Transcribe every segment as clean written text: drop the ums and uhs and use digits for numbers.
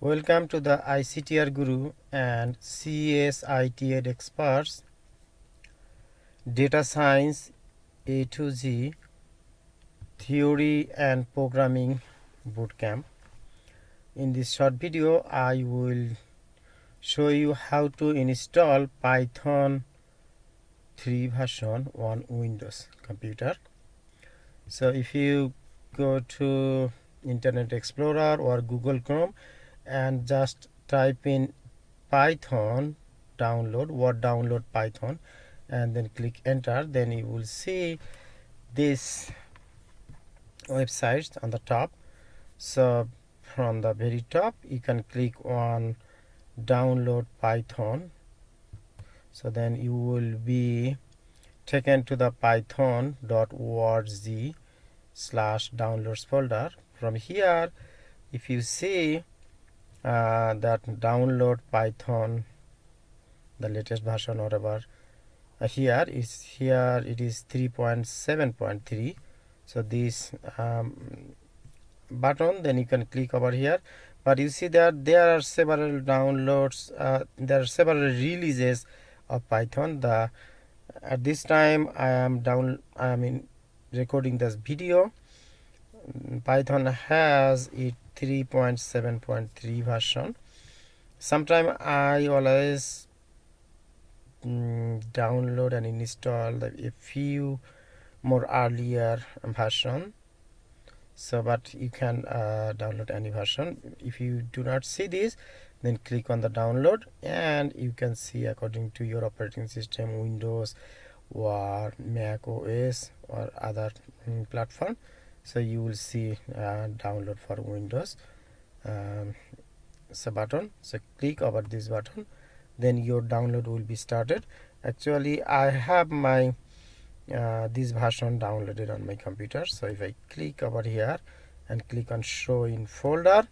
Welcome to the ICTR Guru and CSITEd experts Data Science A to Z Theory and Programming Bootcamp. In this short video, I will show you how to install Python 3 version on Windows computer. So if you go to Internet Explorer or Google Chrome and just type in Python download Python and then click enter, then you will see this website on the top. So from the very top you can click on download Python, so then you will be taken to the python.org/downloads folder. From here, if you see that download Python, the latest version, whatever, here it is 3.7.3. so this button, then you can click over here. But you see that there are several downloads, there are several releases of Python. At this time I am recording this video. Python has a 3.7.3 version. Sometime I always download and install a few more earlier version. So but you can download any version. If you do not see this, then click on the download and you can see according to your operating system, Windows or Mac OS or other platform. So you will see download for Windows button. So click over this button, then your download will be started. Actually I have my this version downloaded on my computer. So if I click over here and click on show in folder,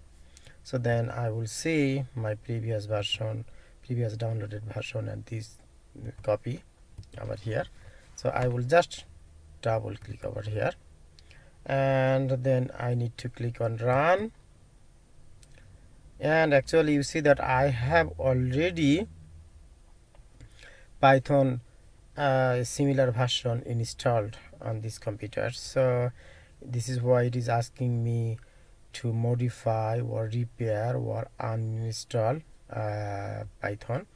so then I will see my previous downloaded version and this copy over here. So I will just double click over here and then I need to click on run, and actually you see that I have already Python similar version installed on this computer. So this is why it is asking me to modify or repair or uninstall Python.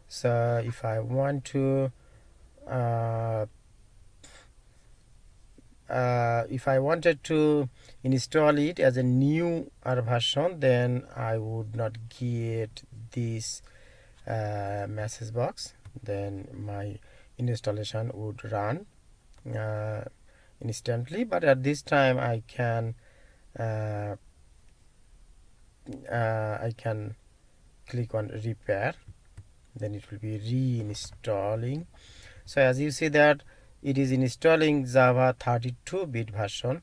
So if I want to if I wanted to install it as a new version, then I would not get this message box. Then my installation would run instantly. But at this time I can click on repair, then it will be reinstalling. So as you see that it is installing Java 32-bit version.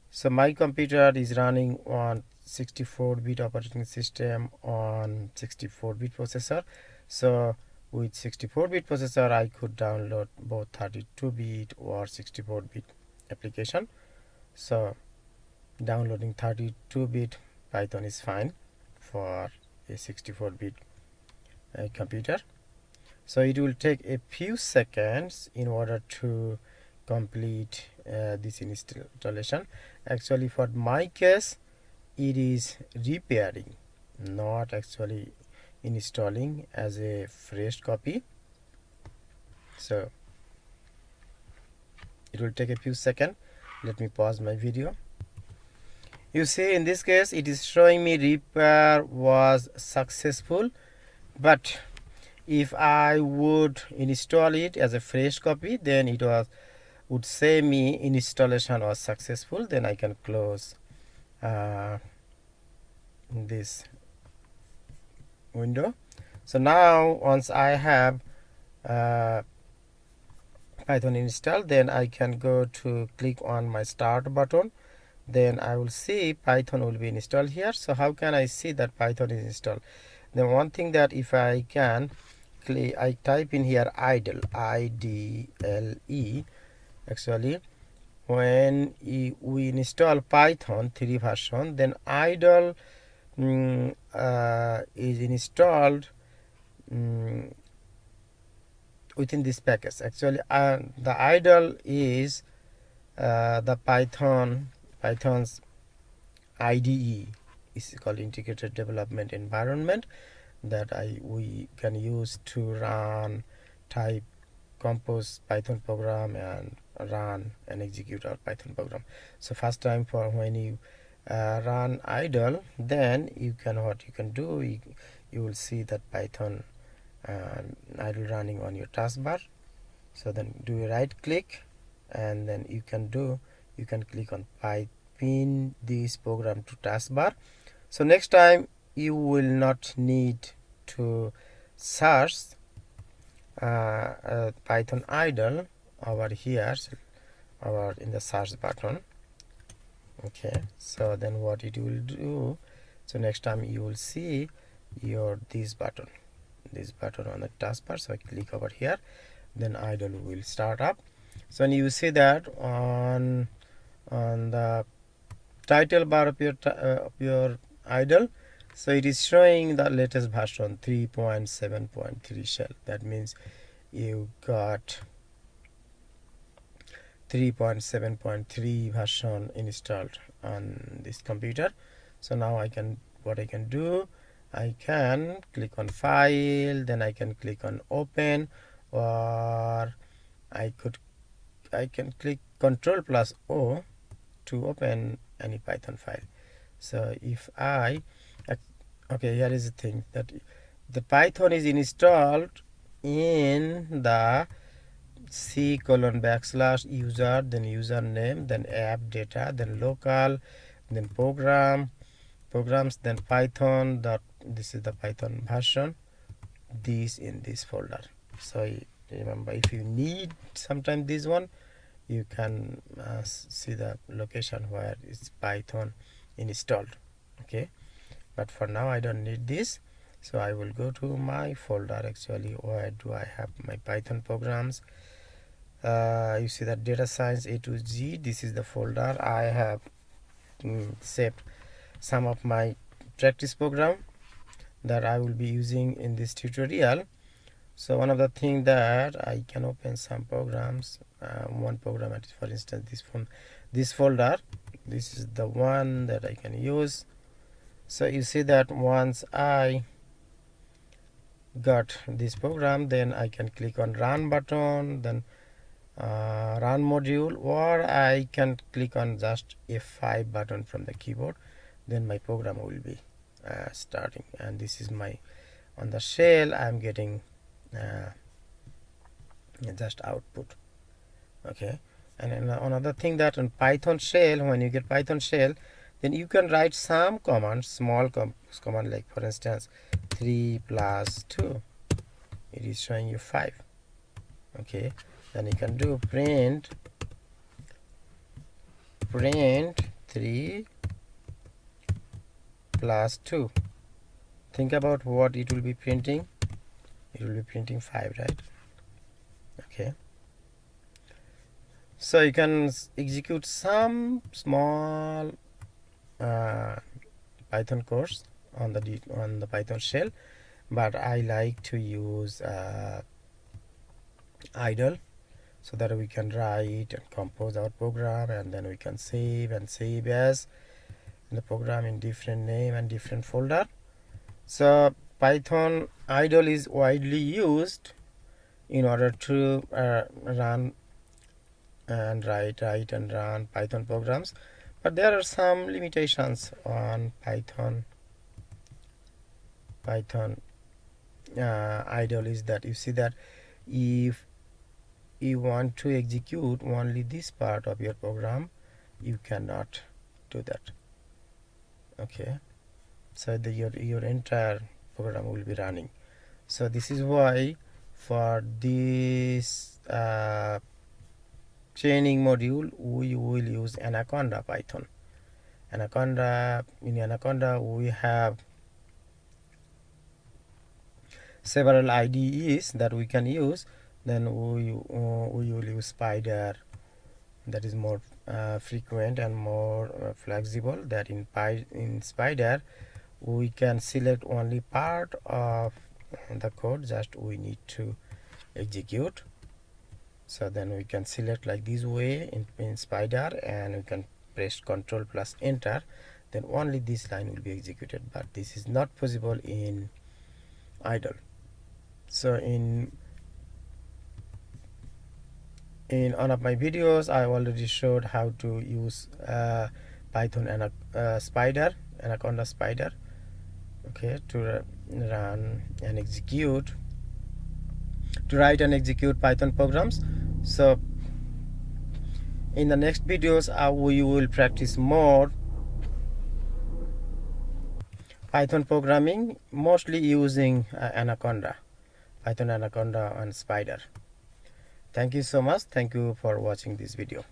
So my computer is running on 64-bit operating system on 64-bit processor. So with 64-bit processor I could download both 32-bit or 64-bit application. So downloading 32-bit Python is fine for a 64-bit computer. So it will take a few seconds in order to complete this installation. Actually for my case it is repairing, not actually installing as a fresh copy. So it will take a few seconds. Let me pause my video. You see in this case it is showing me repair was successful, but if I would install it as a fresh copy, then it would say me installation was successful. Then I can close this window. So now once I have Python installed, then I can go to click on my start button. Then I will see Python will be installed here. So how can I see that Python is installed? Then one thing that if I can, I type in here idle, IDLE. Actually when we install Python 3 version, then idle is installed within this package. Actually, the idle is the Python's IDE is called Integrated Development Environment that we can use to run, type, compose Python program and run and execute our Python program. So first time for when you run idle, then what you can do, you will see that Python idle running on your taskbar. So then do a right click, and then you can click on pin this program to taskbar. So next time you will not need to search Python idle over here, over in the search button. Okay, so then what it will do, so next time you will see this button on the taskbar. So I click over here, then idle will start up. So when you see that on the title bar of your idle, so it is showing the latest version 3.7.3 shell. That means you got 3.7.3 version installed on this computer. So now what I can do, I can click on file, then I can click on open, or I can click Ctrl+O to open any Python file. So if okay, here is the thing, that the Python is installed in the C:\user, then username, then app data, then local, then programs, then Python. This is the Python version, this in this folder. So remember, if you need sometime this one, you can see the location where it's Python installed. Okay, but for now I don't need this, so I will go to my folder. Actually, where do I have my Python programs? You see that data science A to Z, this is the folder. I have saved some of my practice program that I will be using in this tutorial. So one of the things that I can open some programs, one program, for instance this folder, this is the one that I can use. So you see that once I got this program, then I can click on run button, then run module, or I can click on just F5 button from the keyboard, then my program will be starting. And this is on the shell I'm getting just output. Okay, and another thing, that on Python shell, when you get Python shell, then you can write some commands, small command, like for instance 3 + 2, it is showing you 5. Okay, then you can do print 3 + 2. Think about what it will be printing. It will be printing 5, right? Okay, so you can execute some small Python course on the Python shell, but I like to use idle, so that we can write and compose our program, and then we can save as the program in different name and different folder. So Python idle is widely used in order to run and write and run Python programs, but there are some limitations on Python idle, is that you see that if you want to execute only this part of your program, you cannot do that. Okay, so your entire program will be running. So this is why for this training module we will use Anaconda Python. In Anaconda we have several IDEs that we can use. Then we will use Spider, that is more frequent and more flexible. That in Spider we can select only part of the code, just we need to execute. So then we can select like this way in Spider, and we can press Ctrl plus enter, then only this line will be executed, but this is not possible in idle. So in one of my videos I already showed how to use Python and Anaconda Spider, okay, to run and execute, to write and execute Python programs. So in the next videos we will practice more Python programming, mostly using Python Anaconda and Spider. Thank you so much. Thank you for watching this video.